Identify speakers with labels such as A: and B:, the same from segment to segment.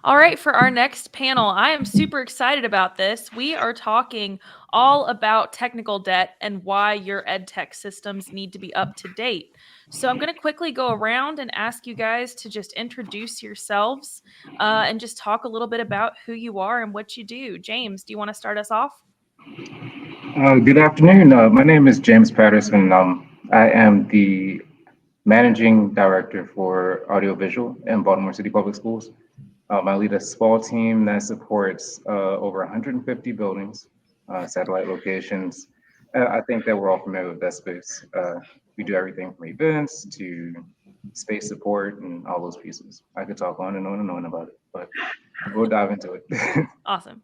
A: All right, for our next panel, I am super excited about this. We are talking all about technical debt and why your EdTech systems need to be up to date. So I'm going to quickly go around and ask you guys to just introduce yourselves and just talk a little bit about who you are and what you do. James, do you want to start us off?
B: Good afternoon. My name is James Patterson. I am the managing director for audiovisual in Baltimore City Public Schools. I lead a small team that supports over 150 buildings, satellite locations. I think that we're all familiar with that space. We do everything from events to space support and all those pieces. I could talk on and on and on about it, but we'll dive into it.
A: Awesome.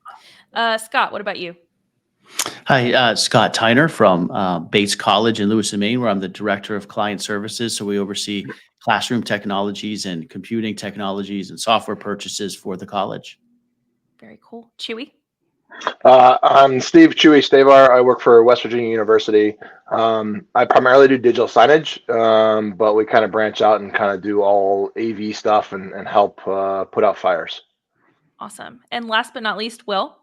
A: Scott, what about you?
C: Hi, Scott Tyner from Bates College in Lewiston, Maine, where I'm the Director of Client Services. So we oversee classroom technologies and computing technologies and software purchases for the college.
A: Very cool. Chewy?
D: I'm Steve Chewy Stavar. I work for West Virginia University. I primarily do digital signage, but we kind of branch out and kind of do all AV stuff and help put out fires.
A: Awesome. And last but not least, Will?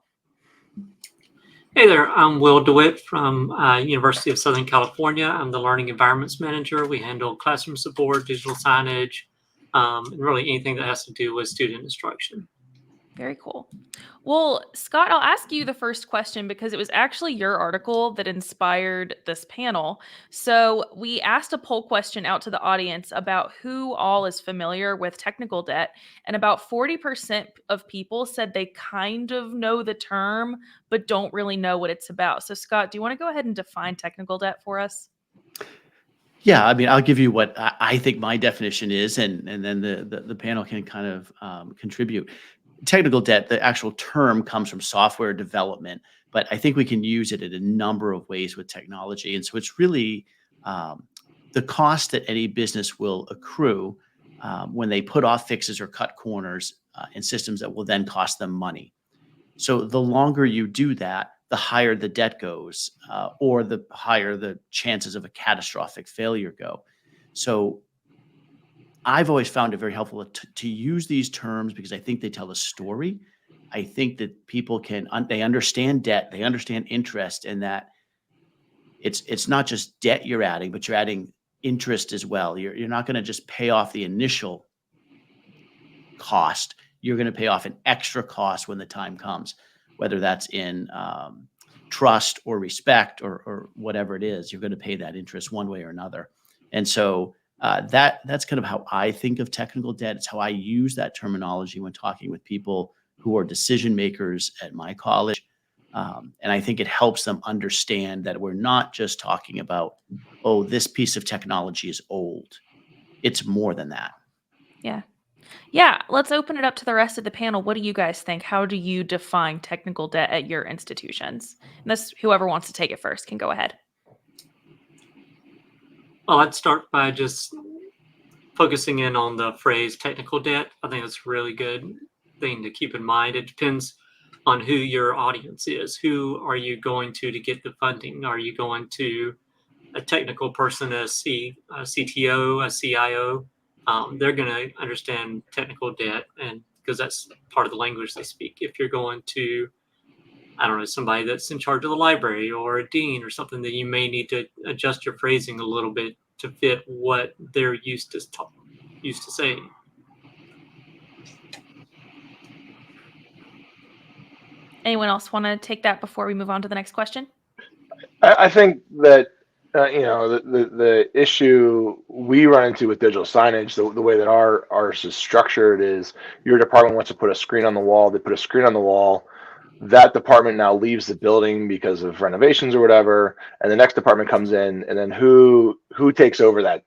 E: Hey there, I'm Will DeWitt from University of Southern California. I'm the Learning Environments Manager. We handle classroom support, digital signage, and really anything that has to do with student instruction.
A: Very cool. Well, Scott, I'll ask you the first question because it was actually your article that inspired this panel. So we asked a poll question out to the audience about who all is familiar with technical debt, and about 40% of people said they kind of know the term, but don't really know what it's about. So Scott, do you want to go ahead and define technical debt for us?
C: Yeah, I mean, I'll give you what I think my definition is, and then the panel can kind of contribute. Technical debt, the actual term comes from software development, but I think we can use it in a number of ways with technology. And so it's really the cost that any business will accrue when they put off fixes or cut corners in systems that will then cost them money. So the longer you do that, the higher the debt goes, or the higher the chances of a catastrophic failure go. So I've always found it very helpful to use these terms because I think they tell a story. I think that people they understand debt, they understand interest, and that it's not just debt you're adding, but you're adding interest as well. You're not going to just pay off the initial cost. You're going to pay off an extra cost when the time comes, whether that's in trust or respect or whatever it is. You're going to pay that interest one way or another. And so that's kind of how I think of technical debt. It's how I use that terminology when talking with people who are decision makers at my college. And I think it helps them understand that we're not just talking about, oh, this piece of technology is old. It's more than that.
A: Yeah. Yeah. Let's open it up to the rest of the panel. What do you guys think? How do you define technical debt at your institutions? And this, whoever wants to take it first can go ahead.
E: Well, I'd start by just focusing in on the phrase technical debt. I think that's a really good thing to keep in mind. It depends on who your audience is. Who are you going to get the funding? Are you going to a technical person, a CTO, a CIO? They're going to understand technical debt, and because that's part of the language they speak. If you're going to, I don't know, somebody that's in charge of the library or a dean or something, that you may need to adjust your phrasing a little bit to fit what they're used to saying.
A: Anyone else want to take that before we move on to the next question?
D: I think that the issue we run into with digital signage, the way that ours is structured is your department wants to put a screen on the wall. They put a screen on the wall. That department now leaves the building because of renovations or whatever, and the next department comes in, and then who takes over that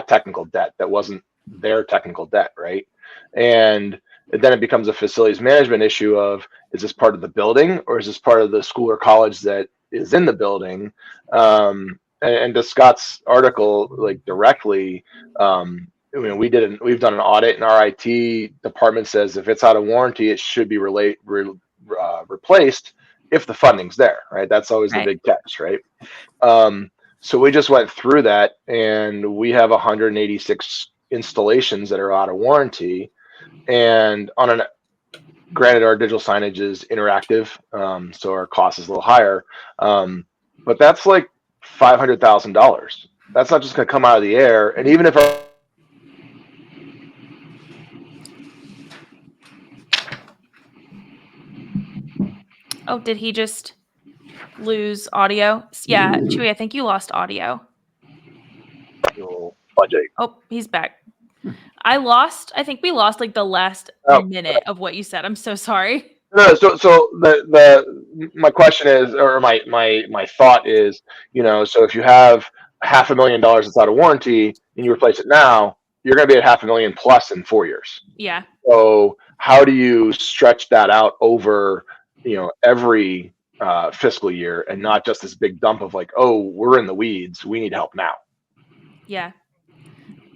D: technical debt that wasn't their technical debt, right? And then it becomes a facilities management issue of, is this part of the building or is this part of the school or college that is in the building? And to Scott's article, like directly, we've done an audit, and our IT department says if it's out of warranty, it should be replaced if the funding's there, right? That's always the big catch, right? So we just went through that, and we have 186 installations that are out of warranty. And on Granted, our digital signage is interactive, so our cost is a little higher, but that's like $500,000. That's not just going to come out of the air. And even if our
A: Oh, did he just lose audio? Yeah, Chewy, I think you lost audio.
D: budget,
A: Oh, he's back. I think we lost like the last
D: oh,
A: minute of what you said. I'm so sorry.
D: no, so my question is, or my thought is, so if you have $500,000 that's out of warranty and you replace it now, you're going to be at $500,000 plus in 4 years.
A: Yeah.
D: So how do you stretch that out over, every fiscal year and not just this big dump of like, oh, we're in the weeds, we need help now.
A: Yeah.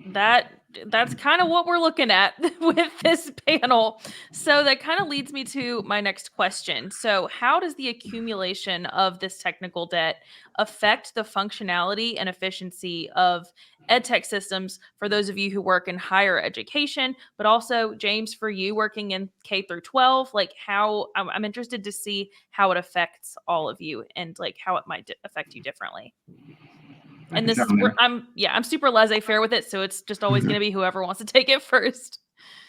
A: That's kind of what we're looking at with this panel. So that kind of leads me to my next question. So how does the accumulation of this technical debt affect the functionality and efficiency of EdTech systems for those of you who work in higher education, but also James, for you working in K through 12, like how I'm interested to see how it affects all of you and like how it might affect you differently. And this is where I'm super laissez-faire with it, so it's just always going to be whoever wants to take it first.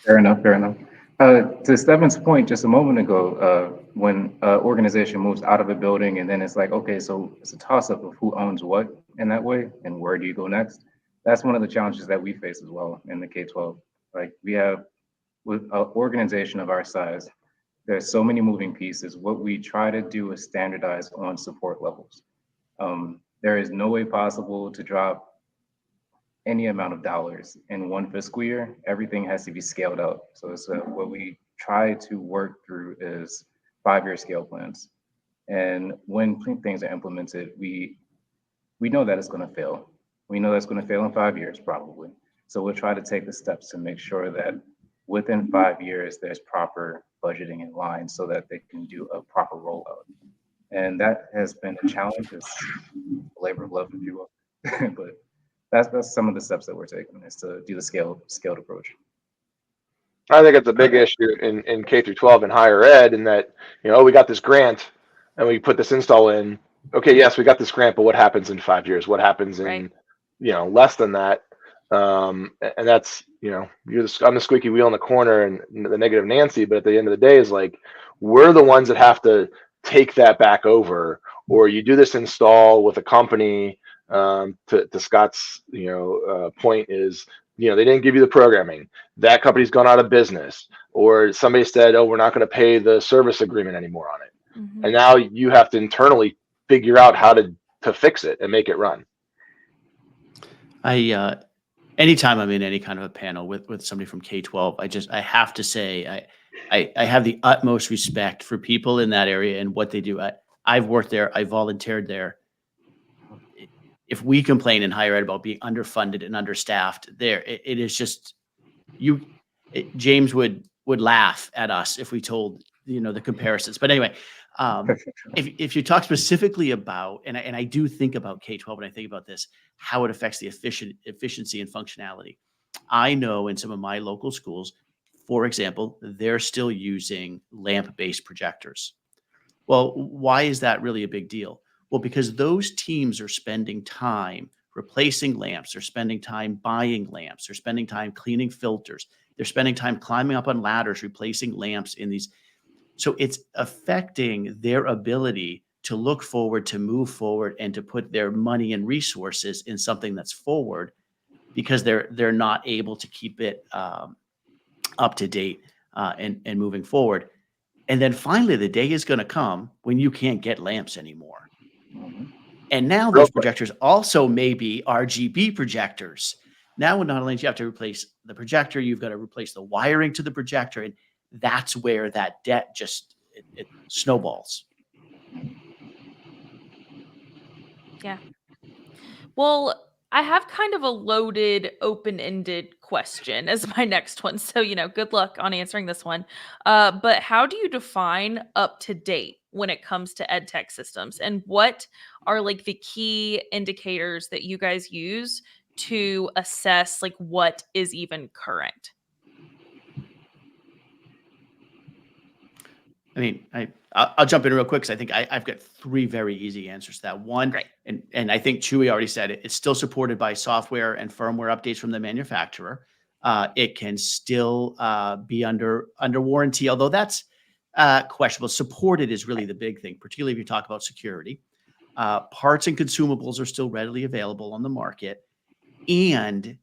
B: Fair enough. To Stefan's point just a moment ago, when an organization moves out of a building and then it's like, okay, so it's a toss-up of who owns what in that way and where do you go next? That's one of the challenges that we face as well in the K-12. Like we have, with an organization of our size, there's so many moving pieces. What we try to do is standardize on support levels. There is no way possible to drop any amount of dollars in one fiscal year. Everything has to be scaled out. So what we try to work through is 5-year scale plans. And when things are implemented, we know that it's going to fail. We know that's going to fail in 5 years, probably. So we'll try to take the steps to make sure that within 5 years, there's proper budgeting in line so that they can do a proper rollout. And that has been a challenge. It's a labor of love, if you will. But that's some of the steps that we're taking is to do the scaled approach.
D: I think it's a big issue in K through 12 and higher ed, in that, we got this grant and we put this install in. Okay, yes, we got this grant, but what happens in 5 years? What happens in, less than that? And that's, I'm the squeaky wheel in the corner and the negative Nancy, but at the end of the day is like, we're the ones that have to take that back over, or you do this install with a company. To Scott's point is, they didn't give you the programming, that company's gone out of business, or somebody said, oh, we're not going to pay the service agreement anymore on it. Mm-hmm. And now you have to internally figure out how to fix it and make it run.
C: Anytime I'm in any kind of a panel with somebody from K-12, I have to say, I have the utmost respect for people in that area and what they do. I've worked there. I volunteered there. If we complain in higher ed about being underfunded and understaffed, it is just James would laugh at us if we told the comparisons. But anyway, if you talk specifically about, and I do think about K-12 and I think about this, how it affects the efficiency and functionality. I know in some of my local schools, for example, they're still using lamp-based projectors. Well, why is that really a big deal? Well, because those teams are spending time replacing lamps, they're spending time buying lamps, they're spending time cleaning filters, they're spending time climbing up on ladders, replacing lamps in these. So it's affecting their ability to look forward, to move forward, and to put their money and resources in something that's forward, because they're not able to keep it up to date and moving forward. And then finally, the day is going to come when you can't get lamps anymore. And now those projectors also may be RGB projectors. Now, not only do you have to replace the projector, you've got to replace the wiring to the projector. And that's where that debt just it snowballs.
A: Yeah. Well, I have kind of a loaded, open-ended question as my next one. So, good luck on answering this one. But how do you define up to date when it comes to EdTech systems? And what are like the key indicators that you guys use to assess like what is even current?
C: I mean, I'll jump in real quick because I think I've got 3 very easy answers to that. One,
A: Great.
C: and I think Chewy already said it, it's still supported by software and firmware updates from the manufacturer. It can still be under warranty, although that's questionable. Supported is really the big thing, particularly if you talk about security. Parts and consumables are still readily available on the market. And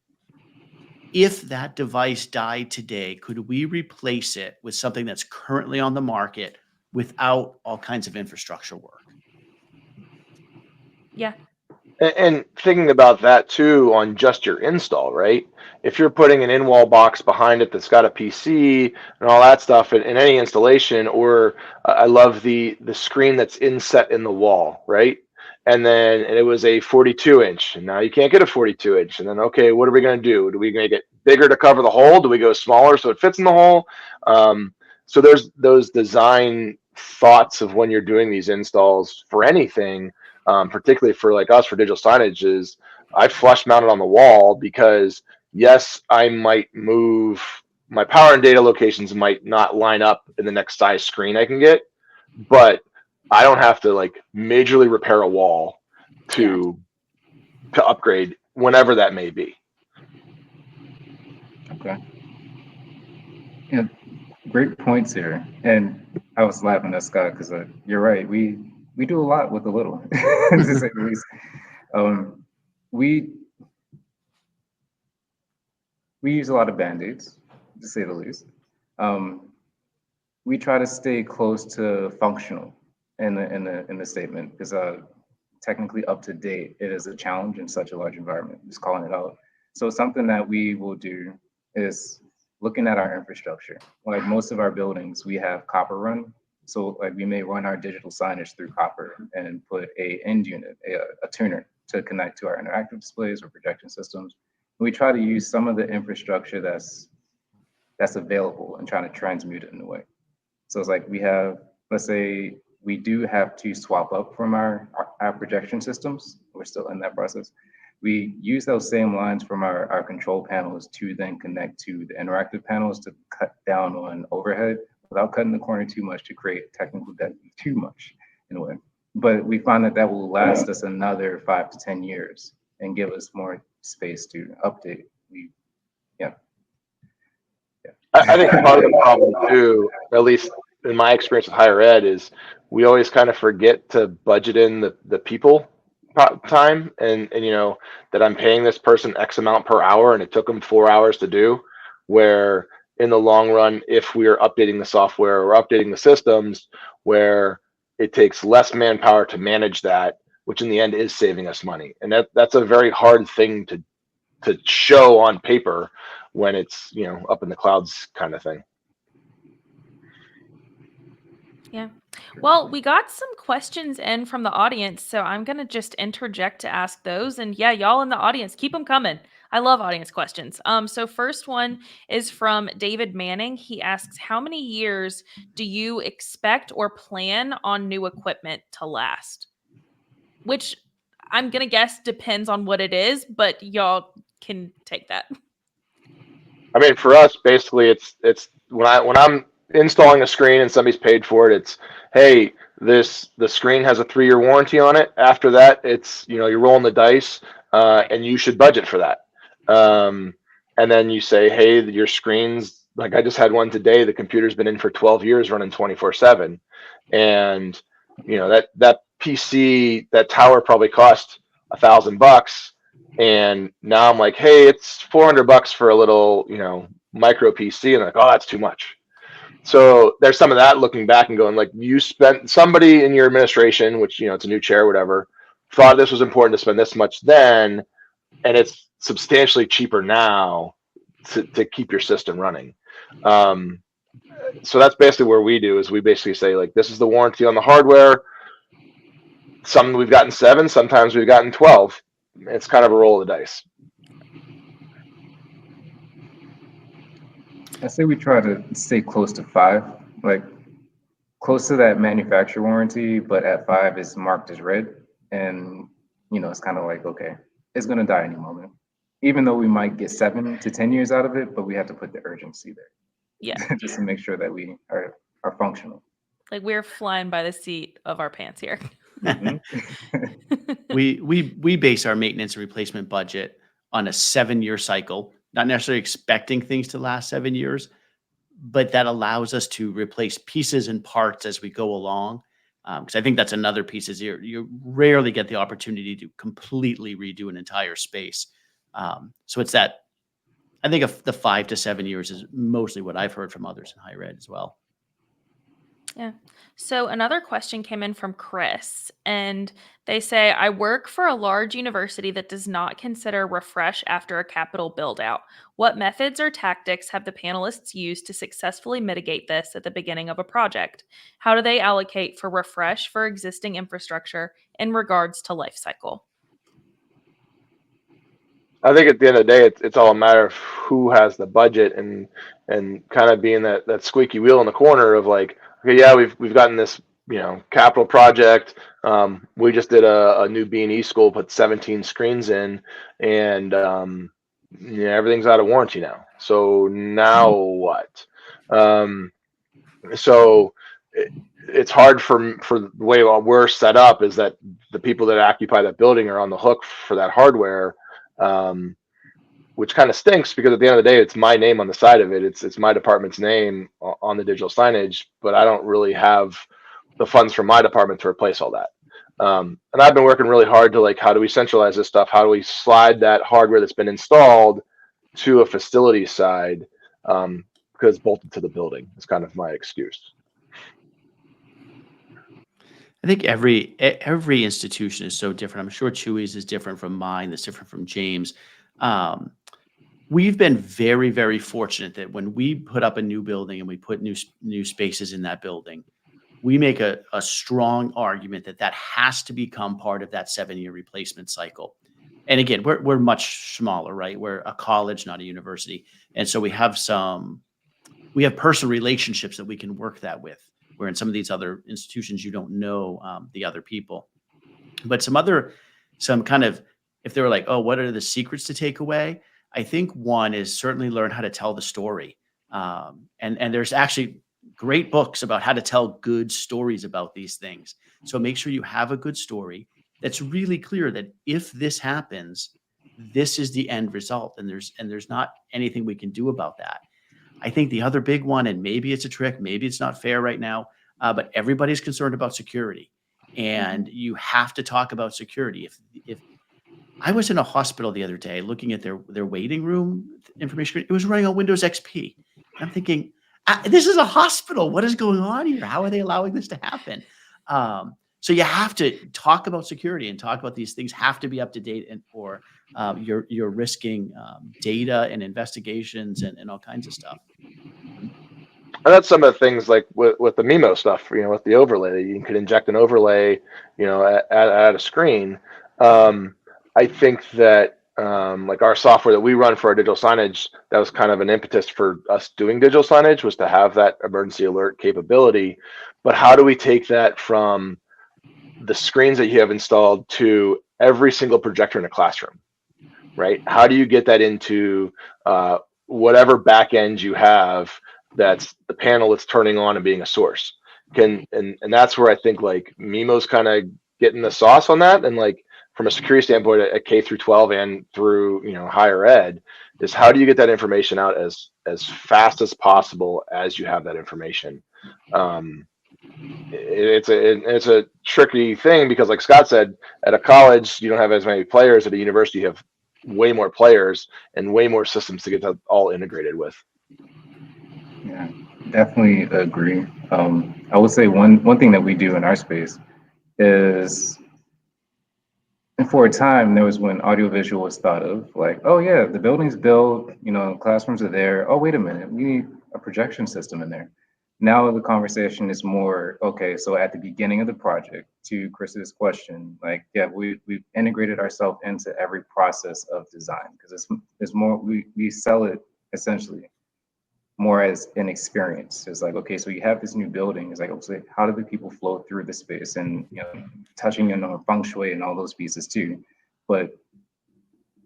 C: if that device died today, could we replace it with something that's currently on the market without all kinds of infrastructure work?
A: Yeah.
D: And thinking about that too on just your install, right? If you're putting an in-wall box behind it that's got a PC and all that stuff in any installation, or I love the screen that's inset in the wall, right? And then it was a 42-inch, and now you can't get a 42-inch. And then, okay, what are we going to do? Do we going to get bigger to cover the hole? Do we go smaller so it fits in the hole? So there's those design thoughts of when you're doing these installs for anything. Particularly for like us for digital signage, is I flush mount it on the wall because yes, I might move my power and data locations might not line up in the next size screen I can get, but I don't have to like majorly repair a wall to upgrade whenever that may be.
B: Okay. Yeah, great points here. And I was laughing at Scott because you're right. We do a lot with a little, to say the least. We use a lot of Band-Aids, to say the least. We try to stay close to functional in the statement because technically up to date, it is a challenge in such a large environment, just calling it out. So something that we will do is looking at our infrastructure. Like most of our buildings, we have copper run. So like we may run our digital signage through copper and put a end unit, a tuner to connect to our interactive displays or projection systems. We try to use some of the infrastructure that's available and trying to transmute it in a way. So it's like we have, let's say we do have to swap up from our projection systems. We're still in that process. We use those same lines from our control panels to then connect to the interactive panels to cut down on overhead without cutting the corner too much to create technical debt too much in a way. But we find that will last us another 5 to 10 years and give us more space to update.
D: I think part of the problem too, at least in my experience with higher ed, is we always kind of forget to budget in the people time and you know that I'm paying this person X amount per hour and it took them 4 hours to do, where in the long run, if we're updating the software or updating the systems, where it takes less manpower to manage that, which in the end is saving us money. And that's a very hard thing to show on paper when it's, you know, up in the clouds kind of thing.
A: Yeah. Well, we got some questions in from the audience, so I'm going to just interject to ask those. And yeah, y'all in the audience, keep them coming. I love audience questions. So first one is from David Manning. He asks, how many years do you expect or plan on new equipment to last? Which I'm going to guess depends on what it is, but y'all can take that.
D: I mean, for us, basically, it's when I'm installing a screen and somebody's paid for it, it's, hey, the screen has a 3-year warranty on it. After that, it's, you know, you're rolling the dice, and you should budget for that. And then you say, hey, your screen's, like I just had one today, the computer's been in for 12 years running 24/7. And, you know, that PC, that tower probably cost $1,000. And now I'm like, hey, it's $400 for a little, you know, micro PC. And I'm like, oh, that's too much. So there's some of that looking back and going like, you spent, somebody in your administration, which, you know, it's a new chair, or whatever, thought this was important to spend this much then, and it's substantially cheaper now to keep your system running. So that's basically where we do, is we basically say like, this is the warranty on the hardware. Some we've gotten 7, sometimes we've gotten 12. It's kind of a roll of the dice.
B: I say we try to stay close to 5, like close to that manufacturer warranty, but at 5 it's marked as red. And, you know, it's kind of like, okay, it's going to die any moment. Even though we might get 7 to 10 years out of it, but we have to put the urgency there.
A: Yeah.
B: Just to make sure that we are functional.
A: Like we're flying by the seat of our pants here.
B: Mhm.
C: We base our maintenance and replacement budget on a 7-year cycle, not necessarily expecting things to last 7 years, but that allows us to replace pieces and parts as we go along. Because I think that's another piece is you rarely get the opportunity to completely redo an entire space. So it's that I think the 5 to 7 years is mostly what I've heard from others in higher ed as well.
A: Yeah. So another question came in from Chris, and they say, I work for a large university that does not consider refresh after a capital build out. What methods or tactics have the panelists used to successfully mitigate this at the beginning of a project? How do they allocate for refresh for existing infrastructure in regards to life cycle?
D: I think at the end of the day, it's all a matter of who has the budget and kind of being that squeaky wheel in the corner of like, okay, yeah, we've gotten this, capital project. We just did a new B&E school, put 17 screens in, and everything's out of warranty now. So now what? So it's hard for the way we're set up is that the people that occupy that building are on the hook for that hardware, which kind of stinks because at the end of the day, it's my name on the side of it. It's my department's name on the digital signage, but I don't really have the funds from my department to replace all that. And I've been working really hard to like, how do we centralize this stuff? How do we slide that hardware that's been installed to a facility side? Because bolted to the building is kind of my excuse.
C: I think every institution is so different. I'm sure Chewy's is different from mine. That's different from James. We've been very, very fortunate that when we put up a new building and we put new spaces in that building, we make a strong argument that has to become part of that 7-year replacement cycle. And again, we're much smaller, right? We're a college, not a university, and so we have personal relationships that we can work that with. Where in some of these other institutions, you don't know the other people. But some kind of, if they were like, oh, what are the secrets to take away? I think one is certainly learn how to tell the story. And there's actually great books about how to tell good stories about these things. So make sure you have a good story that's really clear that if this happens, this is the end result. And there's not anything we can do about that. I think the other big one, and maybe it's a trick, maybe it's not fair right now, but everybody's concerned about security, and you have to talk about security. If I was in a hospital the other day looking at their waiting room information, it was running on Windows XP. I'm thinking, this is a hospital. What is going on here? How are they allowing this to happen? So you have to talk about security and talk about these things have to be up to date, or you're risking data and investigations and all kinds of stuff.
D: And that's some of the things like with the MIMO stuff, with the overlay, you could inject an overlay, at a screen. I think that like our software that we run for our digital signage, that was kind of an impetus for us doing digital signage, was to have that emergency alert capability. But how do we take that from the screens that you have installed to every single projector in a classroom, right? How do you get that into whatever back end you have that's the panel that's turning on and being a source? And that's where I think like MIMO's kind of getting the sauce on that. And like from a security standpoint at K through 12 and through higher ed, is how do you get that information out as fast as possible as you have that information? It's a tricky thing because like Scott said, at a college you don't have as many players. At a university you have way more players and way more systems to get that all integrated with.
B: Yeah, definitely agree. I would say one thing that we do in our space is, and for a time there was when audiovisual was thought of like, oh yeah, the building's built, classrooms are there. Oh, wait a minute, we need a projection system in there. Now the conversation is more, okay, so at the beginning of the project, to Chris's question, like, yeah, we've integrated ourselves into every process of design because it's more, we sell it essentially more as an experience. It's like, okay, so you have this new building. It's like, okay, how do the people flow through the space and touching on feng shui and all those pieces too. But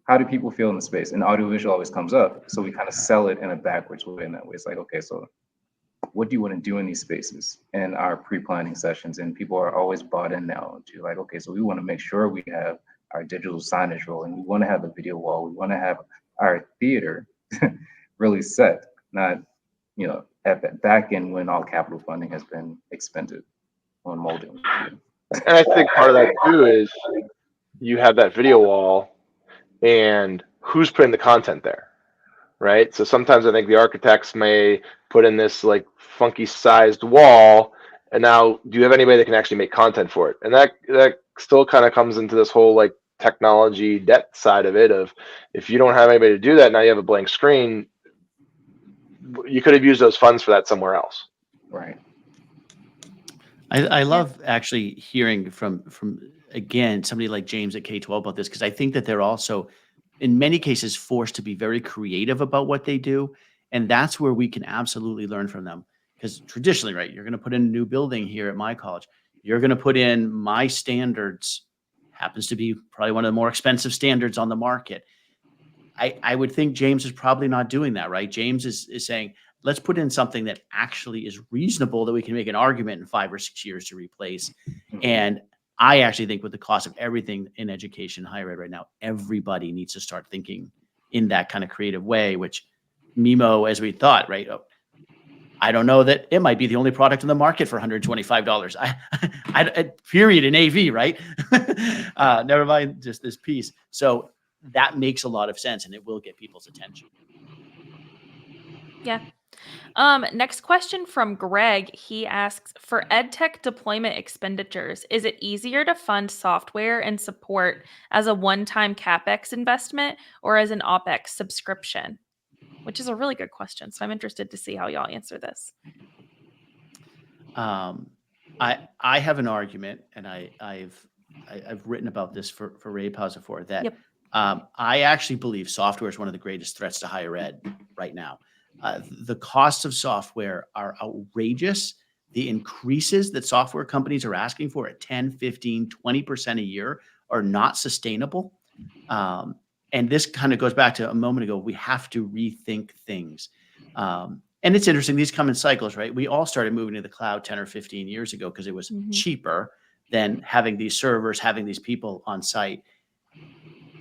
B: how do people feel in the space? And audiovisual always comes up. So we kind of sell it in a backwards way in that way. It's like, okay, so what do you want to do in these spaces in our pre-planning sessions? And people are always bought in now to like, okay, so we want to make sure we have our digital signage rolling. We want to have the video wall. We want to have our theater really set, not, at the back end when all capital funding has been expended on molding.
D: And I think part of that too is you have that video wall and who's putting the content there, right? So sometimes I think the architects may put in this like funky sized wall, and now do you have anybody that can actually make content for it? And that still kind of comes into this whole like technology debt side of it, of if you don't have anybody to do that, now you have a blank screen. You could have used those funds for that somewhere else.
B: Right.
C: I love actually hearing from again somebody like James at K-12 about this, because I think that they're also in many cases forced to be very creative about what they do, and that's where we can absolutely learn from them. Because traditionally, right, you're going to put in a new building here at my college, you're going to put in my standards, happens to be probably one of the more expensive standards on the market. I would think James is probably not doing that, right? James is saying, let's put in something that actually is reasonable, that we can make an argument in 5 or 6 years to replace. And I actually think with the cost of everything in education, higher ed right now, everybody needs to start thinking in that kind of creative way, which MIMO, as we thought, right? Oh, I don't know that it might be the only product in the market for $125. I period in AV, right? Never mind just this piece. So that makes a lot of sense, and it will get people's attention.
A: Yeah. Next question from Greg. He asks, for EdTech deployment expenditures, is it easier to fund software and support as a one-time CapEx investment or as an OpEx subscription? Which is a really good question. So I'm interested to see how y'all answer this.
C: I have an argument, and I've written about this for rAVe before, that
A: Yep.
C: I actually believe software is one of the greatest threats to higher ed right now. The costs of software are outrageous. The increases that software companies are asking for at 10, 15, 20% a year are not sustainable. And this kind of goes back to a moment ago. We have to rethink things. And it's interesting. These come in cycles, right? We all started moving to the cloud 10 or 15 years ago because it was cheaper than having these servers, having these people on site.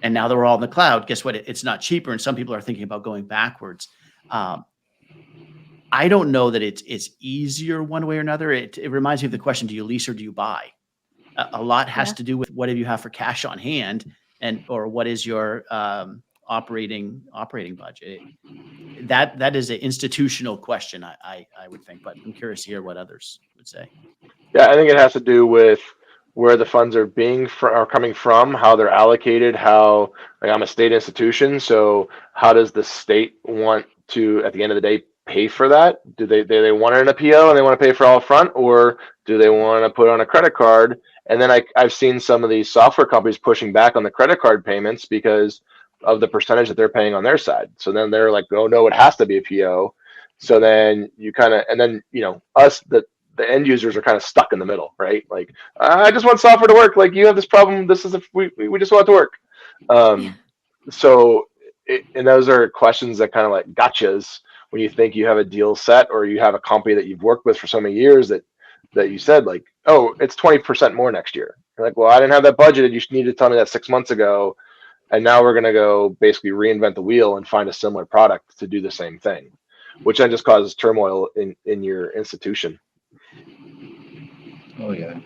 C: And now that we're all in the cloud, guess what? It's not cheaper. And some people are thinking about going backwards. I don't know that it's easier one way or another. It reminds me of the question, do you lease or do you buy? A lot has to do with what do you have for cash on hand, or what is your operating budget. That is an institutional question, I would think, but I'm curious to hear what others would say.
D: Yeah, I think it has to do with where the funds are coming from, how they're allocated, how, like, I'm a state institution, so how does the state want to, at the end of the day, pay for that? Do they want it in a PO and they want to pay for all front, or do they want to put on a credit card? And then I've seen some of these software companies pushing back on the credit card payments because of the percentage that they're paying on their side. So then they're like, oh no, it has to be a PO. So then you kind of, and then, us, the end users are kind of stuck in the middle, right? Like, I just want software to work. Like, you have this problem. This is, we just want it to work. And those are questions that kind of like gotchas when you think you have a deal set, or you have a company that you've worked with for so many years that you said, like, oh, it's 20% more next year. You're like, well, I didn't have that budgeted. You need to tell me that 6 months ago. And now we're going to go basically reinvent the wheel and find a similar product to do the same thing, which then just causes turmoil in your institution.
B: Oh yeah.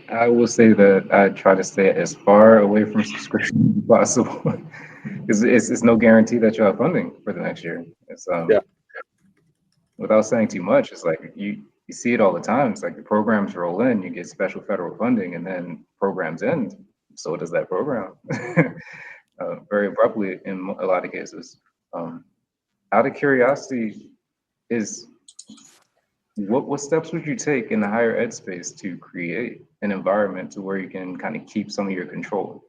B: I will say that I try to stay as far away from subscription as possible, because it's no guarantee that you'll have funding for the next year. It's without saying too much, it's like you see it all the time. It's like the programs roll in, you get special federal funding, and then programs end. So does that program very abruptly in a lot of cases. Out of curiosity, what steps would you take in the higher ed space to create an environment to where you can kind of keep some of your control?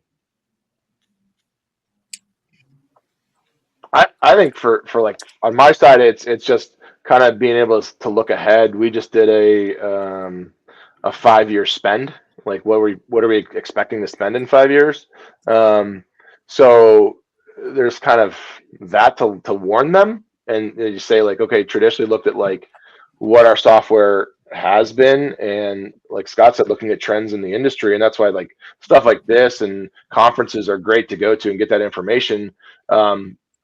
D: I think for like on my side, it's just kind of being able to look ahead. We just did a 5-year spend. Like, what are we expecting to spend in 5 years? So there's kind of that to warn them, and you say, like, okay, traditionally looked at like what our software has been, and like Scott said, looking at trends in the industry. And that's why like stuff like this and conferences are great to go to and get that information.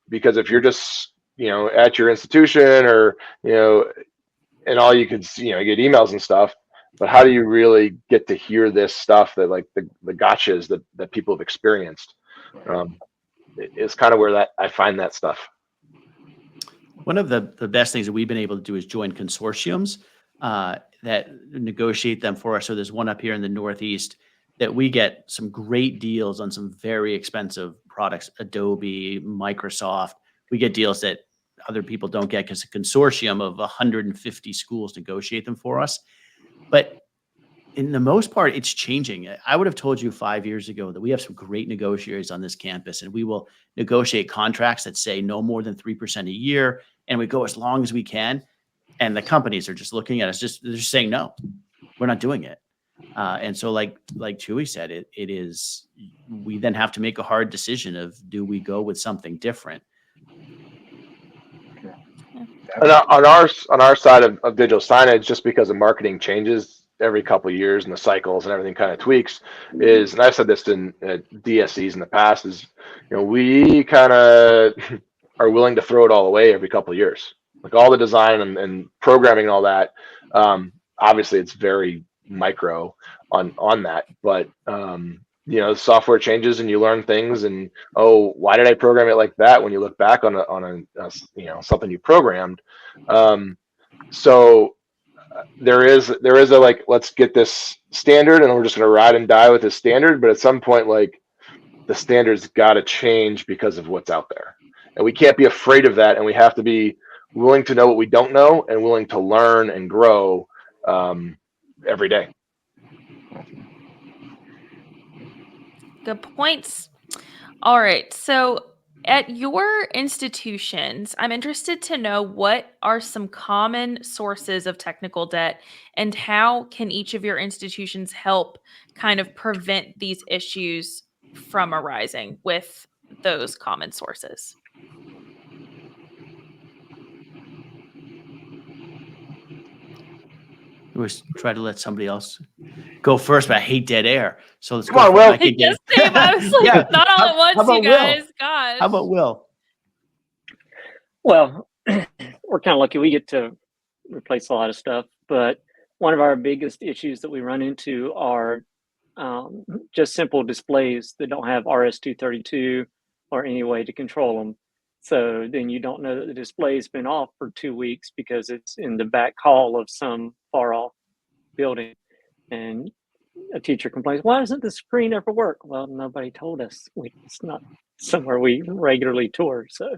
D: Because if you're just, at your institution or, and all you can see, you get emails and stuff, but how do you really get to hear this stuff that like the gotchas that people have experienced? It's kind of where that I find that stuff.
C: One of the best things that we've been able to do is join consortiums that negotiate them for us. So there's one up here in the Northeast that we get some great deals on some very expensive products, Adobe, Microsoft. We get deals that other people don't get because a consortium of 150 schools negotiate them for us. But in the most part, it's changing. I would have told you 5 years ago that we have some great negotiators on this campus, and we will negotiate contracts that say no more than 3% a year, and we go as long as we can. And the companies are just looking at us, they're just saying, no, we're not doing it. And so like Chewy said, it is, we then have to make a hard decision of, do we go with something different?
D: And on our side of digital signage, just because of marketing changes every couple of years and the cycles and everything kind of tweaks, and I've said this in DSCs in the past, is we kind of are willing to throw it all away every couple of years, like all the design and programming and all that. Obviously, it's very micro on that, but software changes and you learn things, and why did I program it like that? When you look back on a something you programmed, so there is a like, let's get this standard and we're just going to ride and die with this standard. But at some point, like, the standards got to change because of what's out there, and we can't be afraid of that. And we have to be willing to know what we don't know and willing to learn and grow every day.
A: Good points. All right. So at your institutions, I'm interested to know, what are some common sources of technical debt, and how can each of your institutions help kind of prevent these issues from arising with those common sources?
C: We always try to let somebody else go first, but I hate dead air. So let's
D: Come
C: go.
D: on, Will.
A: Just same. I was like,
C: Yeah.
A: not all at once,
C: How about
A: you guys. Gosh.
C: How about Will?
F: Well, we're kind of lucky. We get to replace a lot of stuff, but one of our biggest issues that we run into are just simple displays that don't have RS-232 or any way to control them. So then you don't know that the display's been off for 2 weeks because it's in the back hall of some far off building. And a teacher complains, why doesn't the screen ever work? Well, nobody told us. It's not somewhere we regularly tour. So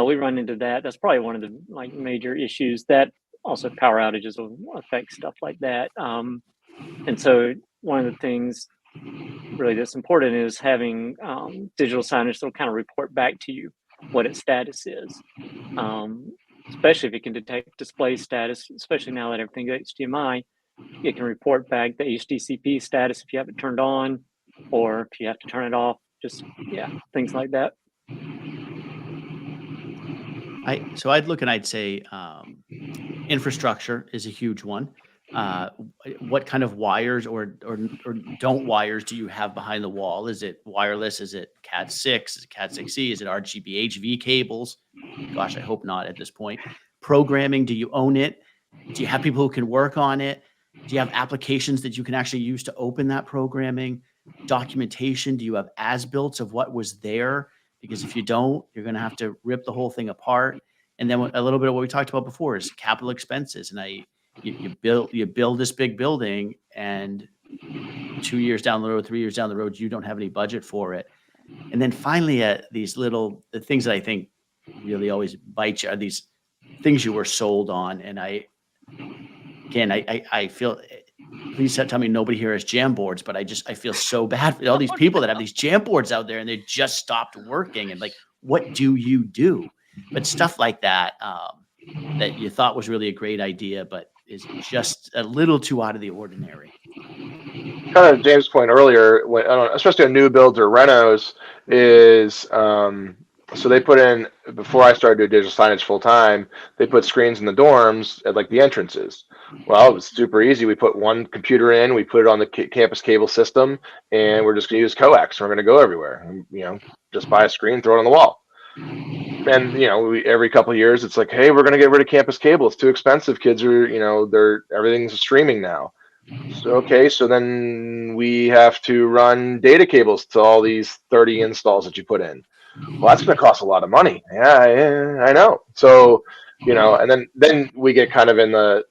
F: we run into that. That's probably one of the major issues. That also power outages will affect stuff like that. And so one of the things really that's important is having digital signage that will kind of report back to you what its status is, especially if it can detect display status, especially now that everything is HDMI. It can report back the HDCP status if you have it turned on, or if you have to turn it off, just things like that.
C: I'd look and I'd say infrastructure is a huge one. What kind of wires or don't wires do you have behind the wall? Is it wireless? Is it Cat6? Is it Cat6e? Is it RGB HV cables? Gosh, I hope not at this point. Programming, do you own it? Do you have people who can work on it? Do you have applications that you can actually use to open that programming? Documentation, do you have as-built of what was there? Because if you don't, you're going to have to rip the whole thing apart. And then a little bit of what we talked about before is capital expenses. And you build this big building, and 2 years down the road, 3 years down the road, you don't have any budget for it. And then finally, the things that I think really always bite you are these things you were sold on. And I feel, please tell me nobody here has jam boards, but I feel so bad for all these people that have these jam boards out there and they just stopped working. And like, what do you do? But stuff like that, that you thought was really a great idea, but is just a little too out of the ordinary.
D: Kind of James' point earlier, especially on new builds or renos, is So they put in, before I started doing digital signage full time, they put screens in the dorms at like the entrances. Well, it was super easy. We put one computer in, we put it on the campus cable system, and we're just going to use coax. We're going to go everywhere. And, just buy a screen, throw it on the wall. And every couple of years, it's like, hey, we're going to get rid of campus cable. It's too expensive. Kids are, everything's streaming now. So, okay, so then we have to run data cables to all these 30 installs that you put in. Well, that's going to cost a lot of money. Yeah, I know. So, and then we get kind of in the,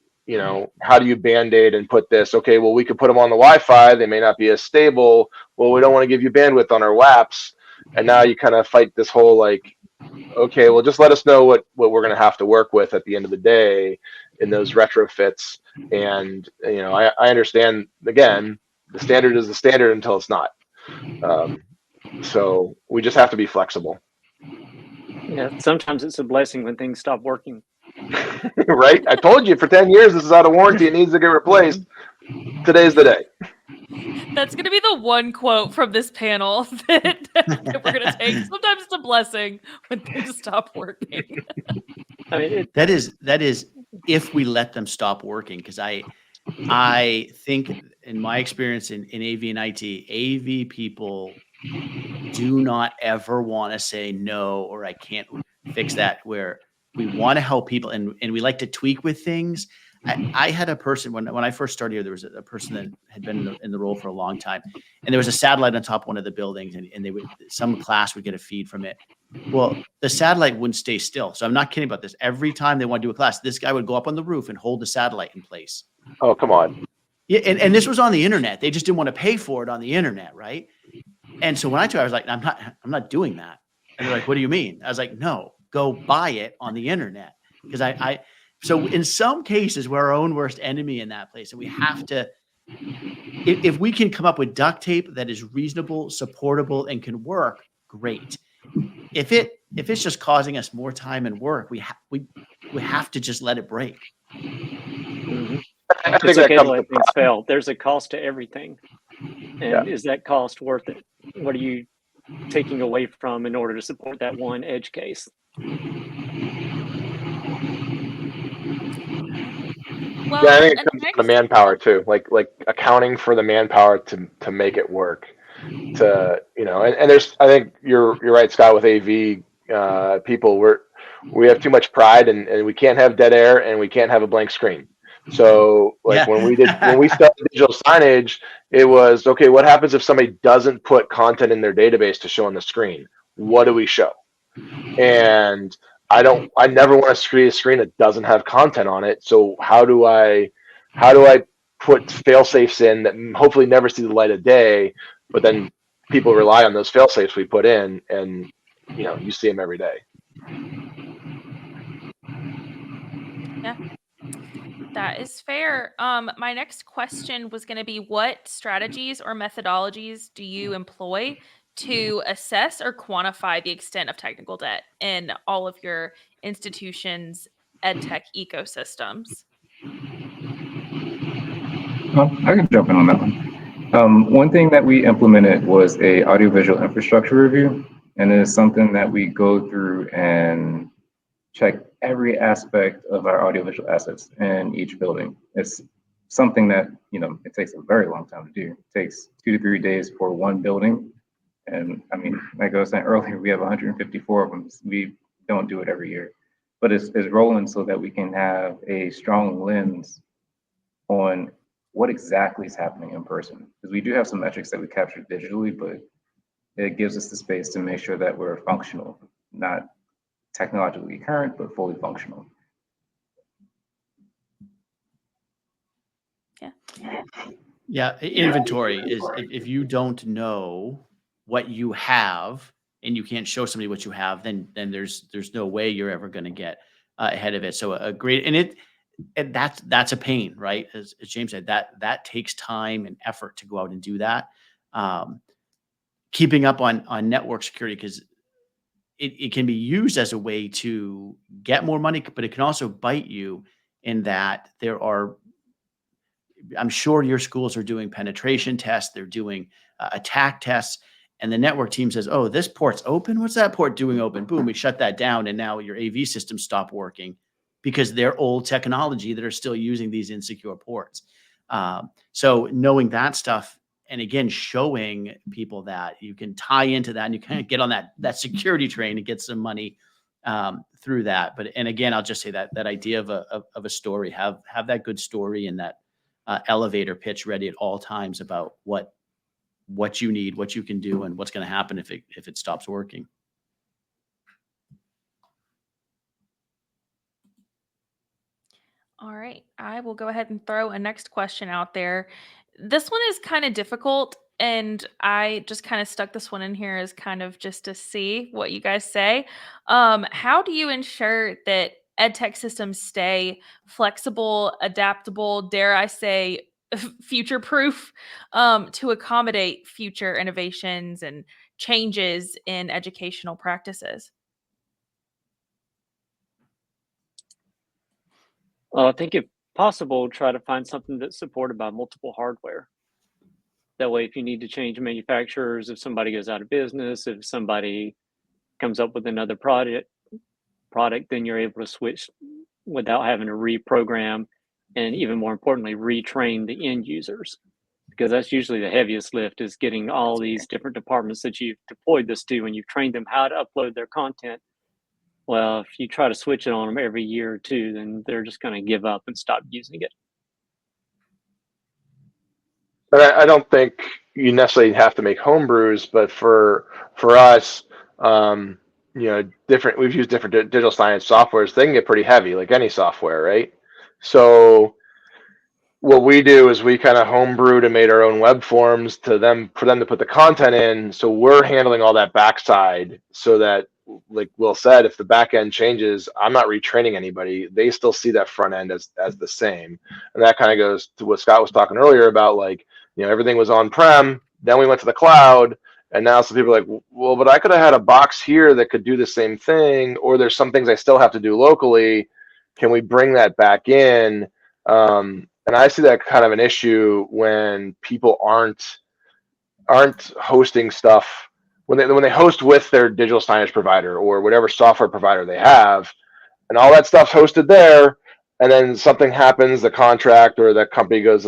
D: how do you band-aid and put this? Okay, well, we could put them on the Wi-Fi. They may not be as stable. Well, we don't want to give you bandwidth on our WAPs. And now you kind of fight this whole like, okay, well, just let us know what we're going to have to work with at the end of the day in those retrofits. And, I understand, again, the standard is the standard until it's not. So we just have to be flexible.
F: Yeah, sometimes it's a blessing when things stop working.
D: Right? I told you for 10 years this is out of warranty. It needs to get replaced. Today's the day.
A: That's going to be the one quote from this panel that we're going to take. Sometimes it's a blessing when things stop working.
F: I mean,
C: That is if we let them stop working, because I think in my experience in AV and IT, AV people do not ever want to say no, or I can't fix that, where we want to help people and we like to tweak with things. I had a person when I first started here, there was a person that had been in the role for a long time, and there was a satellite on top of one of the buildings, and they would, some class would get a feed from it. Well, the satellite wouldn't stay still. So I'm not kidding about this. Every time they want to do a class, this guy would go up on the roof and hold the satellite in place.
D: Oh, come on.
C: Yeah, and this was on the internet. They just didn't want to pay for it on the internet, right? And so when I told her, I was like, I'm not doing that. And they're like, what do you mean? I was like, no, go buy it on the internet. Because so in some cases, we're our own worst enemy in that place. And we have to, if we can come up with duct tape that is reasonable, supportable, and can work, great. If it's just causing us more time and work, we have to just let it break.
F: mm-hmm.
D: I think
F: It's
D: that
F: okay to
D: comes
F: let things fail. There's a cost to everything. And is that cost worth it? What are you taking away from in order to support that one edge case?
A: Well,
D: yeah, I think it comes down to manpower too, like accounting for the manpower to make it work. To and there's, I think you're right, Scott, with AV people, we have too much pride and we can't have dead air and we can't have a blank screen. So like when we started digital signage, it was okay, what happens if somebody doesn't put content in their database to show on the screen? What do we show? And I never want to see a screen that doesn't have content on it. So how do I put fail safes in that hopefully never see the light of day, but then people rely on those fail safes we put in, and you see them every day.
A: Yeah, that is fair. My next question was going to be, what strategies or methodologies do you employ to assess or quantify the extent of technical debt in all of your institutions' EdTech ecosystems?
B: I can jump in on that one. One thing that we implemented was a audiovisual infrastructure review, and it is something that we go through and check every aspect of our audiovisual assets in each building. It's something that, it takes a very long time to do. It takes 2 to 3 days for one building. And I mean, like I was saying earlier, we have 154 of them. We don't do it every year, but it's rolling so that we can have a strong lens on what exactly is happening in person. Because we do have some metrics that we capture digitally, but it gives us the space to make sure that we're functional, not technologically current, but fully functional.
C: Yeah, inventory is, if you don't know what you have and you can't show somebody what you have, then there's no way you're ever going to get ahead of it. So a great, and that's a pain, right? As James said, that takes time and effort to go out and do that. Keeping up on network security, because it can be used as a way to get more money, but it can also bite you in that there are, I'm sure your schools are doing penetration tests, they're doing attack tests, And the network team says, oh, this port's open. What's that port doing open? Boom, we shut that down. And now your AV system stopped working because they're old technology that are still using these insecure ports. So knowing that stuff, and again, showing people that you can tie into that and you kind of get on that security train and get some money through that. And again, I'll just say that idea of a story, have that good story and that elevator pitch ready at all times about what you need, what you can do, and what's going to happen if it stops working.
A: All right, I will go ahead and throw a next question out there. This one is kind of difficult, and I just kind of stuck this one in here as kind of just to see what you guys say. How do you ensure that EdTech systems stay flexible, adaptable, dare I say, future proof, to accommodate future innovations and changes in educational practices?
F: I think if possible, try to find something that's supported by multiple hardware. That way, if you need to change manufacturers, if somebody goes out of business, if somebody comes up with another product, then you're able to switch without having to reprogram, and even more importantly, retrain the end users. Because that's usually the heaviest lift, is getting all these different departments that you've deployed this to and you've trained them how to upload their content. Well, if you try to switch it on them every year or two, then they're just going to give up and stop using it.
D: But I don't think you necessarily have to make homebrews, but for us, we've used different digital signage softwares. They can get pretty heavy, like any software, right? So what we do is we kind of homebrewed and made our own web forms for them to put the content in. So we're handling all that backside so that, like Will said, if the back end changes, I'm not retraining anybody. They still see that front end as the same. And that kind of goes to what Scott was talking earlier about, like, everything was on-prem, then we went to the cloud, and now some people are like, well, but I could have had a box here that could do the same thing, or there's some things I still have to do locally. Can we bring that back in? And I see that kind of an issue when people aren't hosting stuff, when they host with their digital signage provider or whatever software provider they have, and all that stuff's hosted there, and then something happens, the contract or the company goes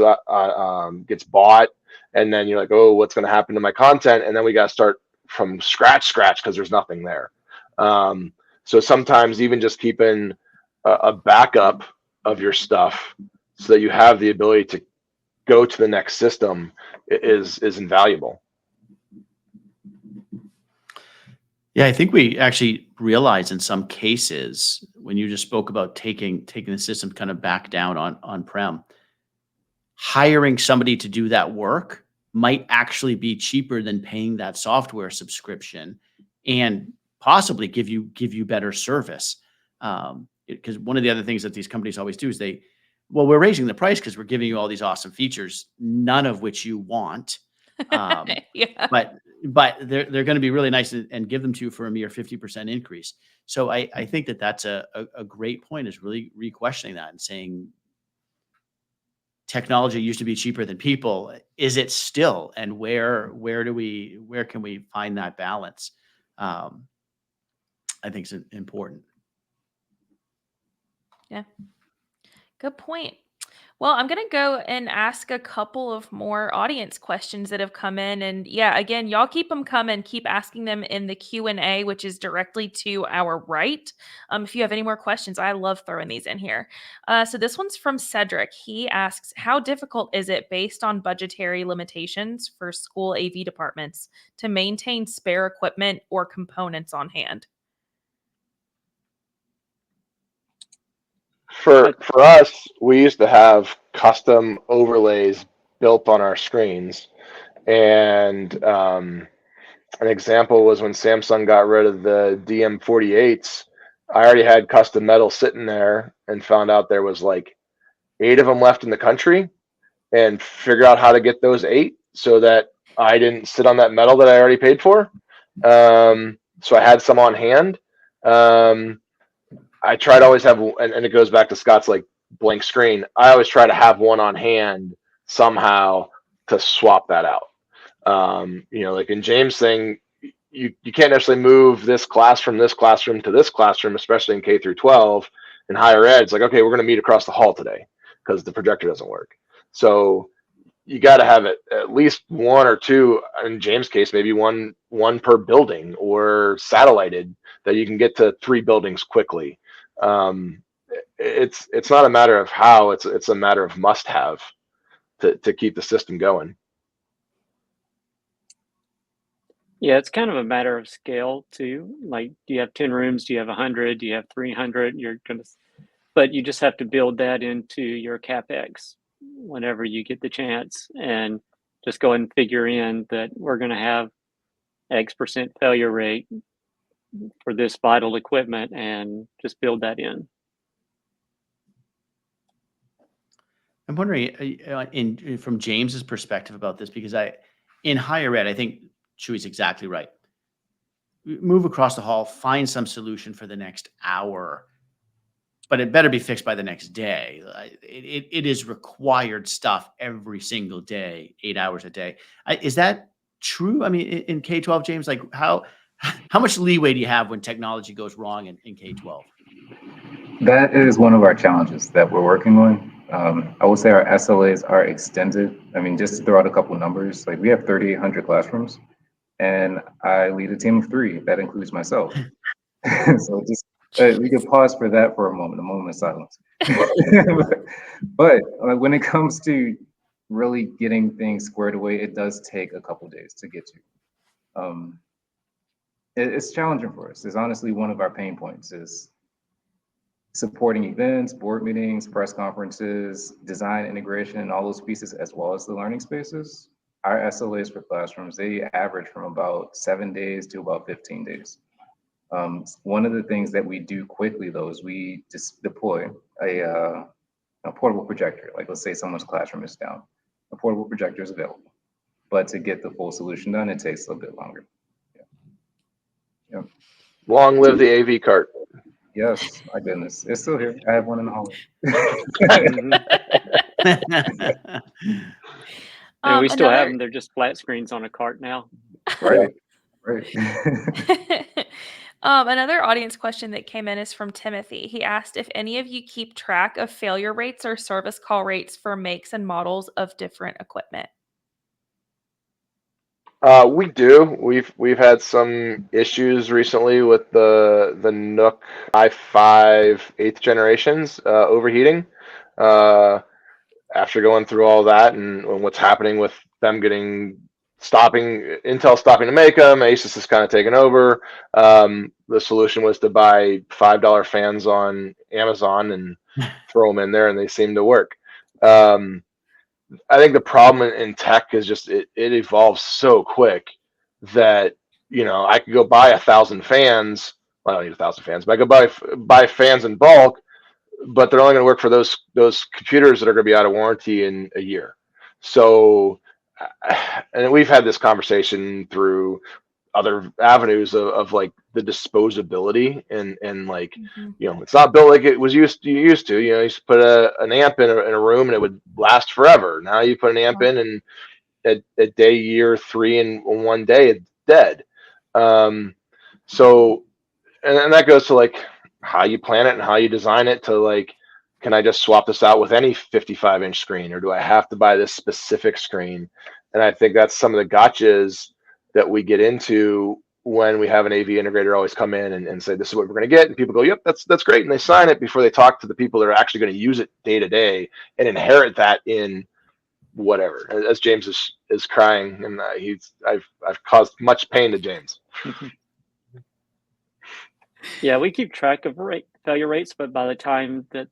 D: gets bought, and then you're like, oh, what's going to happen to my content? And then we got to start from scratch because there's nothing there. So sometimes even just keeping a backup of your stuff so that you have the ability to go to the next system is invaluable.
C: Yeah, I think we actually realize in some cases, when you just spoke about taking the system kind of back down on-prem, hiring somebody to do that work might actually be cheaper than paying that software subscription and possibly give you better service. Because one of the other things that these companies always do is we're raising the price because we're giving you all these awesome features, none of which you want.
A: Yeah.
C: But they're going to be really nice and give them to you for a mere 50% increase. So I think that's a great point, is really re-questioning that and saying technology used to be cheaper than people. Is it still? And where can we find that balance? I think it's important.
A: Yeah. Good point. Well, I'm going to go and ask a couple of more audience questions that have come in. And yeah, again, y'all keep them coming. Keep asking them in the Q&A, which is directly to our right. If you have any more questions, I love throwing these in here. So this one's from Cedric. He asks, how difficult is it, based on budgetary limitations for school AV departments, to maintain spare equipment or components on hand?
D: For us, we used to have custom overlays built on our screens, and an example was when Samsung got rid of the DM48s. I already had custom metal sitting there and found out there was like 8 of them left in the country, and figure out how to get those 8 so that I didn't sit on that metal that I already paid for. So I had some on hand. I try to always have, and it goes back to Scott's like blank screen. I always try to have one on hand somehow to swap that out. Like in James' thing, you can't necessarily move this class from this classroom to this classroom, especially in K through 12. In higher ed, it's like, okay, we're going to meet across the hall today because the projector doesn't work. So you got to have at least one or two, in James' case, maybe one per building or satellited, that you can get to 3 buildings quickly. It's not a matter of how, it's a matter of must have to keep the system going.
F: Yeah, it's kind of a matter of scale too. Like, do you have 10 rooms? Do you have 100? Do you have 300? But you just have to build that into your CapEx whenever you get the chance, and just go ahead and figure in that we're going to have X% failure rate for this vital equipment, and just build that in.
C: I'm wondering, from James's perspective about this, because in higher ed, I think Chewy's exactly right. Move across the hall, find some solution for the next hour, but it better be fixed by the next day. It is required stuff every single day, 8 hours a day. Is that true? I mean, in K-12, James, like how much leeway do you have when technology goes wrong in K-12?
B: That is one of our challenges that we're working on. I would say our SLAs are extended. I mean, just to throw out a couple numbers, like we have 3,800 classrooms, and I lead a team of 3. That includes myself. So just we could pause for that for a moment of silence. But when it comes to really getting things squared away, it does take a couple days to get to. It's challenging for us. It's honestly one of our pain points is supporting events, board meetings, press conferences, design integration, and all those pieces, as well as the learning spaces. Our SLAs for classrooms, they average from about 7 days to about 15 days. One of the things that we do quickly, though, is we just deploy a portable projector. Like, let's say someone's classroom is down. A portable projector is available. But to get the full solution done, it takes a little bit longer. Yeah.
D: Long live the AV cart.
B: Yes, my goodness. It's still here. I have one in the hallway.
F: And we still have
A: Another-
F: them. They're just flat screens on a cart now.
B: Right. Right.
A: Another audience question that came in is from Timothy. He asked if any of you keep track of failure rates or service call rates for makes and models of different equipment.
D: We do. We've had some issues recently with the Nook i5 8th generations overheating. After going through all that and what's happening with them Intel stopping to make them, Asus has kind of taken over. The solution was to buy $5 fans on Amazon and throw them in there, and they seem to work. I think the problem in tech is just it evolves so quick that, I could go buy 1,000 fans. Well, I don't need 1,000 fans, but I could buy fans in bulk, but they're only going to work for those computers that are going to be out of warranty in a year. So, and we've had this conversation through other avenues of like the disposability and like, it's not built like it was used to. You used to put an amp in a room and it would last forever. Now you put an amp in and at day year 3 in 1 day it's dead. So, and that goes to like how you plan it and how you design it to like, can I just swap this out with any 55-inch screen, or do I have to buy this specific screen? And I think that's some of the gotchas that we get into when we have an AV integrator always come in and say, this is what we're going to get. And people go, yep, that's great. And they sign it before they talk to the people that are actually going to use it day to day and inherit that in whatever. As James is crying, and I've caused much pain to James.
F: Yeah, we keep track of failure rates, but by the time that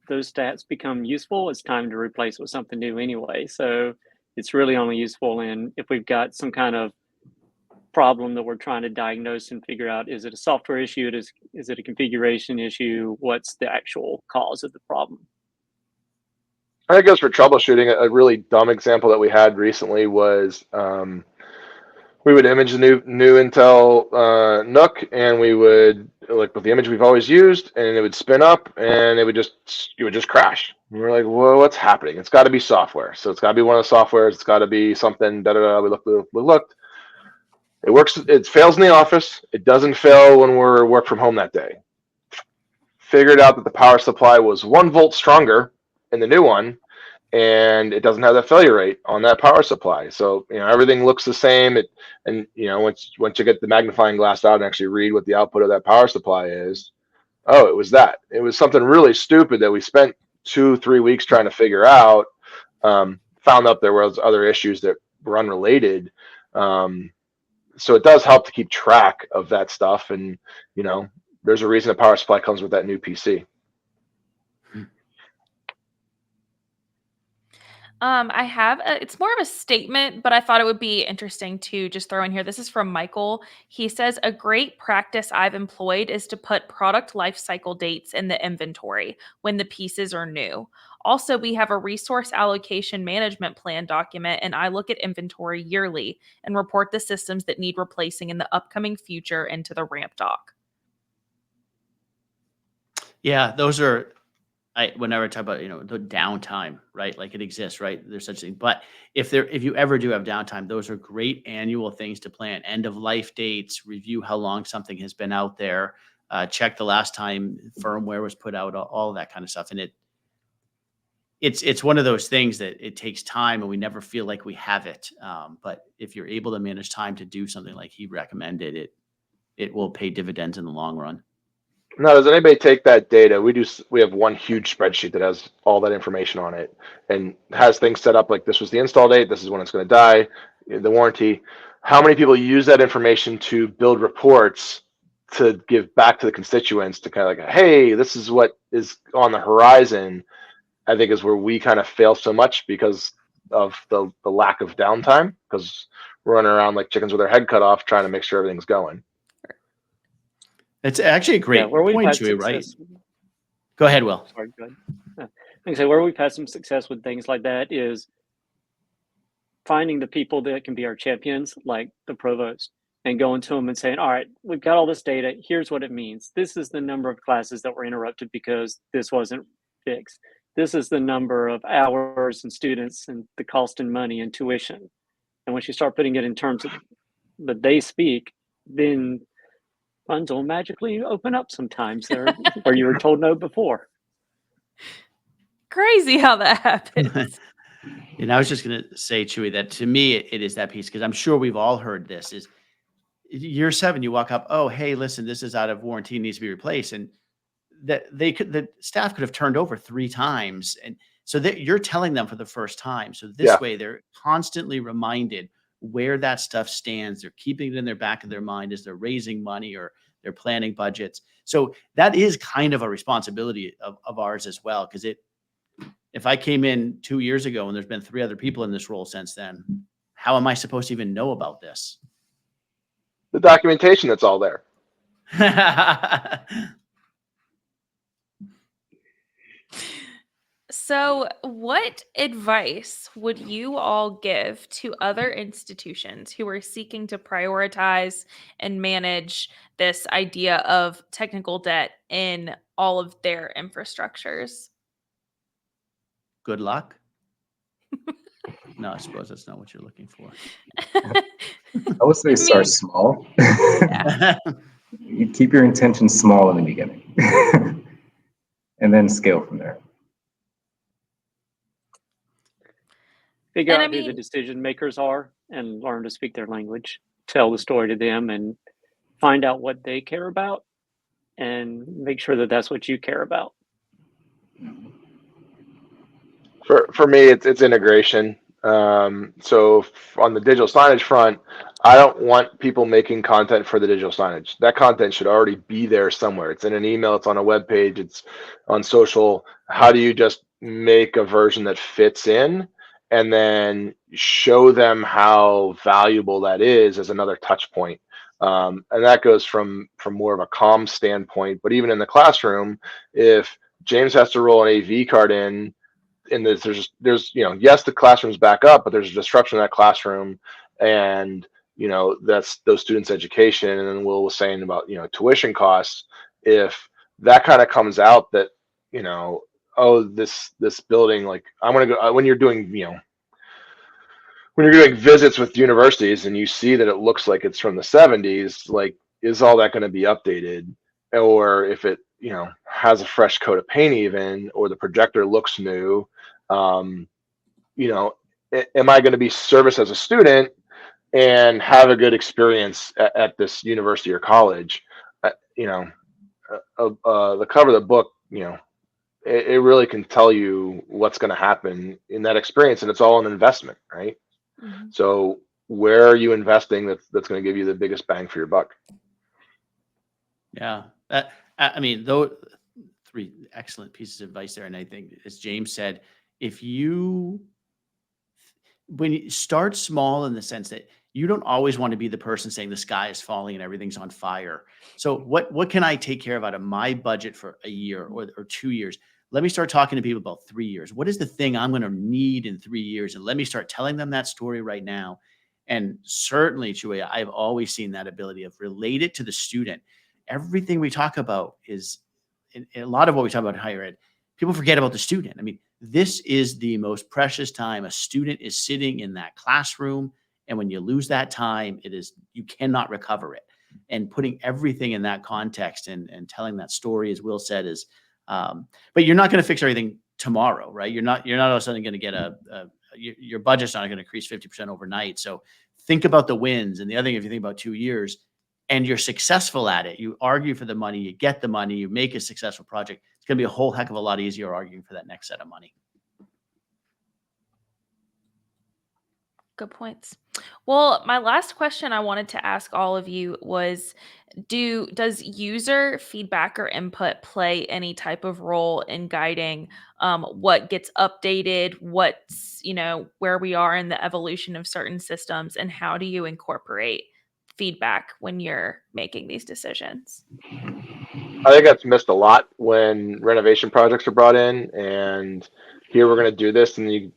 F: those stats become useful, it's time to replace with something new anyway. So it's really only useful if we've got some kind of problem that we're trying to diagnose and figure out, is it a software issue? Is it a configuration issue? What's the actual cause of the problem?
D: I think it goes for troubleshooting. A really dumb example that we had recently was We would image the new Intel NUC, and we would like with the image we've always used, and it would spin up, and it would just crash. And we're like, well, what's happening? It's got to be software. So it's got to be one of the softwares. It's got to be something. Da da da. We looked. It works. It fails in the office. It doesn't fail when we're work from home that day. Figured out that the power supply was 1 volt stronger in the new one, and it doesn't have that failure rate on that power supply. So everything looks the same. And once you get the magnifying glass out and actually read what the output of that power supply is, oh, it was that. It was something really stupid that we spent 2-3 weeks trying to figure out. Found out there was other issues that were unrelated. So it does help to keep track of that stuff, and there's a reason the power supply comes with that new PC.
A: I have it's more of a statement, but I thought it would be interesting to just throw in here. This is from Michael. He says, a great practice I've employed is to put product life cycle dates in the inventory when the pieces are new. Also, we have a resource allocation management plan document, and I look at inventory yearly and report the systems that need replacing in the upcoming future into the ramp doc.
C: Yeah, those are, whenever I talk about, the downtime, right? Like it exists, right? There's such a thing. But if you ever do have downtime, those are great annual things to plan. End of life dates, review how long something has been out there, check the last time firmware was put out, all that kind of stuff. And it's one of those things that it takes time and we never feel like we have it. But if you're able to manage time to do something like he recommended, it will pay dividends in the long run.
D: Now, does anybody take that data? We have one huge spreadsheet that has all that information on it and has things set up like this was the install date, this is when it's going to die, the warranty. How many people use that information to build reports to give back to the constituents to kind of like, hey, this is what is on the horizon? I think is where we kind of fail so much because of the lack of downtime, because we're running around like chickens with our head cut off trying to make sure everything's going.
C: It's actually a great point, Chewy, right? Go ahead, Will.
F: Sorry, go ahead. I can say where we've had some success with things like that is finding the people that can be our champions, like the provost, and going to them and saying, all right, we've got all this data. Here's what it means. This is the number of classes that were interrupted because this wasn't fixed. This is the number of hours and students and the cost in money and tuition. And once you start putting it in terms of that they speak, then funds will magically open up sometimes there where you were told no before.
A: Crazy how that happens.
C: And I was just going to say, Chewy, that to me, it is that piece, because I'm sure we've all heard this, is year 7, you walk up, oh, hey, listen, this is out of warranty, needs to be replaced. And that the staff could have turned over 3 times. And so you're telling them for the first time. So this way they're constantly reminded where that stuff stands. They're keeping it in their back of their mind as they're raising money or they're planning budgets. So that is kind of a responsibility of ours as well. Because if I came in 2 years ago and there's been 3 other people in this role since then, how am I supposed to even know about this?
D: The documentation that's all there.
A: So, what advice would you all give to other institutions who are seeking to prioritize and manage this idea of technical debt in all of their infrastructures?
C: Good luck. No, I suppose that's not what you're looking for.
B: I would say start small.
A: Yeah.
B: You keep your intentions small in the beginning and then scale from there.
F: Figure out who the decision makers are and learn to speak their language. Tell the story to them and find out what they care about and make sure that that's what you care about.
D: For me, it's integration. So on the digital signage front, I don't want people making content for the digital signage. That content should already be there somewhere. It's in an email, it's on a web page, it's on social. How do you just make a version that fits in and then show them how valuable that is as another touch point? And that goes from more of a comm standpoint, but even in the classroom, if James has to roll an AV card in there's yes, the classroom's back up, but there's a disruption in that classroom, and that's those students' education. And then Will was saying about, tuition costs. If that kind of comes out that, oh, this building, like I'm going to go, when you're doing visits with universities and you see that it looks like it's from the 70s, like, is all that going to be updated? Or if it, has a fresh coat of paint even, or the projector looks new, am I going to be serviced as a student and have a good experience at this university or college? The cover of the book, it really can tell you what's going to happen in that experience, and it's all an investment, right?
A: Mm-hmm.
D: So where are you investing that's going to give you the biggest bang for your buck?
C: Yeah, I mean, those 3 excellent pieces of advice there. And I think, as James said, when you start small, in the sense that you don't always want to be the person saying the sky is falling and everything's on fire. So what can I take care of out of my budget for a year or 2 years? Let me start talking to people about 3 years. What is the thing I'm going to need in 3 years? And let me start telling them that story right now. And certainly, Chewy, I've always seen that ability of relate it to the student. Everything we talk about is, a lot of what we talk about in higher ed, people forget about the student. I mean, this is the most precious time. A student is sitting in that classroom. And when you lose that time, you cannot recover it. And putting everything in that context and telling that story, as Will said, is, but you're not going to fix everything tomorrow, right? You're not all of a sudden going to get your budget's not going to increase 50% overnight. So think about the wins. And the other thing, if you think about 2 years and you're successful at it, you argue for the money, you get the money, you make a successful project, it's going to be a whole heck of a lot easier arguing for that next set of money.
A: Good points. Well, my last question I wanted to ask all of you was, does user feedback or input play any type of role in guiding what gets updated, what's, where we are in the evolution of certain systems, and how do you incorporate feedback when you're making these decisions?
D: I think that's missed a lot when renovation projects are brought in, and here we're going to do this, and you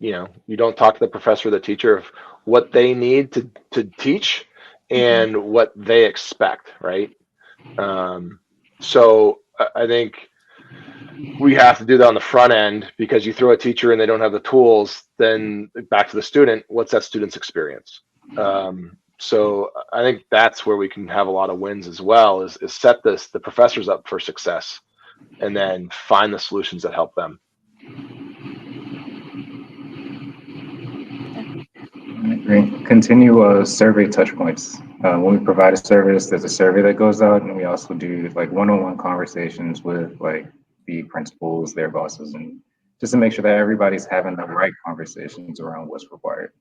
D: don't talk to the professor or the teacher of what they need to teach and what they expect, right? So I think we have to do that on the front end, because you throw a teacher and they don't have the tools, then back to the student, what's that student's experience? So I think that's where we can have a lot of wins as well, is set the professors up for success and then find the solutions that help them.
B: Great. Continue survey touch points. When we provide a service, there's a survey that goes out, and we also do like one-on-one conversations with like the principals, their bosses, and just to make sure that everybody's having the right conversations around what's required.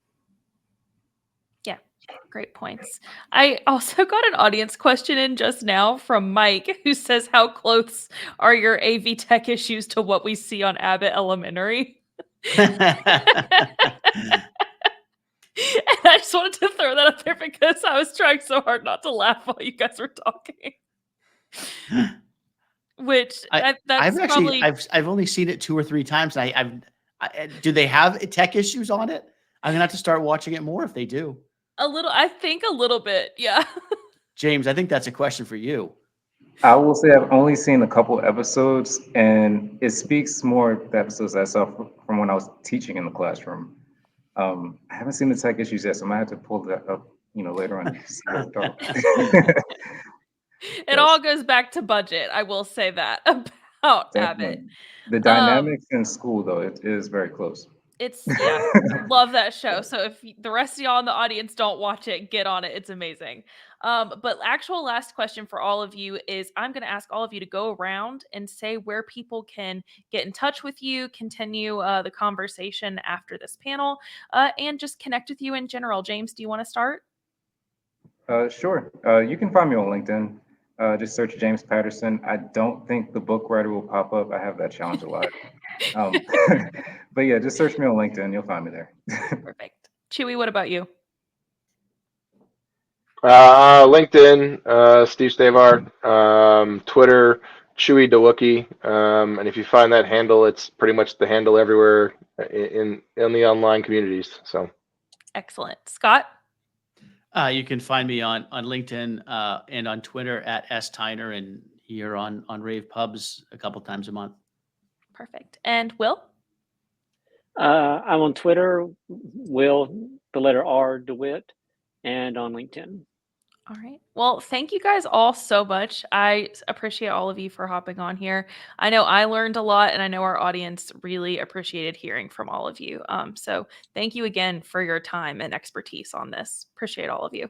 A: Yeah, great points. I also got an audience question in just now from Mike, who says, how close are your AV tech issues to what we see on Abbott Elementary? And I just wanted to throw that up there because I was trying so hard not to laugh while you guys were talking. Which
C: I've only seen it 2 or 3 times. Do they have tech issues on it? I'm gonna have to start watching it more if they do.
A: I think a little bit, yeah.
C: James, I think that's a question for you.
B: I will say I've only seen a couple episodes, and it speaks more to the episodes I saw from when I was teaching in the classroom. I haven't seen the tech issues yet, so I might have to pull that up, later on.
A: It all goes back to budget. I will say that about Abbott.
B: The dynamics in school, though, it is very close.
A: Love that show. So if the rest of y'all in the audience don't watch it, get on it. It's amazing. But actual last question for all of you is, I'm going to ask all of you to go around and say where people can get in touch with you, continue the conversation after this panel, and just connect with you in general. James, do you want to start?
B: Sure. You can find me on LinkedIn. Just search James Patterson. I don't think the book writer will pop up. I have that challenge a lot. But yeah, just search me on LinkedIn. You'll find me there.
A: Perfect. Chewy, what about you?
D: LinkedIn, Steve Stavard, Twitter, Chewy DeWookie. And if you find that handle, it's pretty much the handle everywhere in the online communities. So
A: excellent. Scott?
C: You can find me on LinkedIn and on Twitter at @steiner, and here on rAVe Pubs a couple times a month.
A: Perfect. And Will?
F: I'm on Twitter, Will, the letter R, DeWitt, and on LinkedIn.
A: All right. Well, thank you guys all so much. I appreciate all of you for hopping on here. I know I learned a lot, and I know our audience really appreciated hearing from all of you. So thank you again for your time and expertise on this. Appreciate all of you.